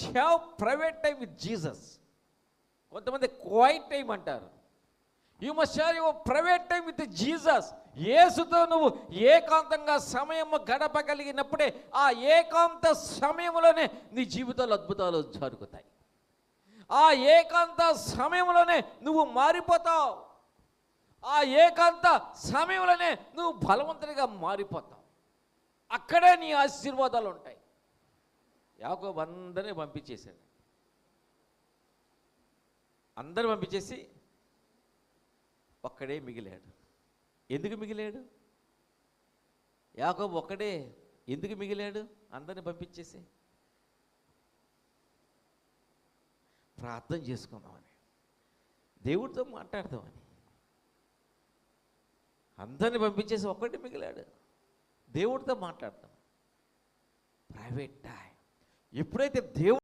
Must have private time with Jesus. కొంతమంది quiet time అంటారు. You must have your private time with Jesus. యేసుతో నువ్వు ఏకాంతంగా సమయం గడపగలిగినప్పుడే ఆ ఏకాంత సమయంలోనే నీ జీవితంలో అద్భుతాలు జరుగుతాయి. ఆ ఏకాంత సమయంలోనే నువ్వు మారిపోతావు. ఆ ఏకాంత సమయంలోనే నువ్వు బలవంతుడిగా మారిపోతావు. అక్కడే నీ ఆశీర్వాదాలు ఉంటాయి. యాకోబు అందరినీ పంపించేశాడు. అందరూ పంపించేసి ఒక్కడే మిగిలాడు. ఎందుకు మిగిలాడు? యాకోబు ఒక్కడే ఎందుకు మిగిలాడు? అందరిని పంపించేసి ప్రార్థన చేసుకుందామని, దేవుడితో మాట్లాడదామని. అందరిని పంపించేసి ఒక్కడే మిగిలాడు. దేవుడితో మాట్లాడతాం. Private time. ఎప్పుడైతే దేవుడు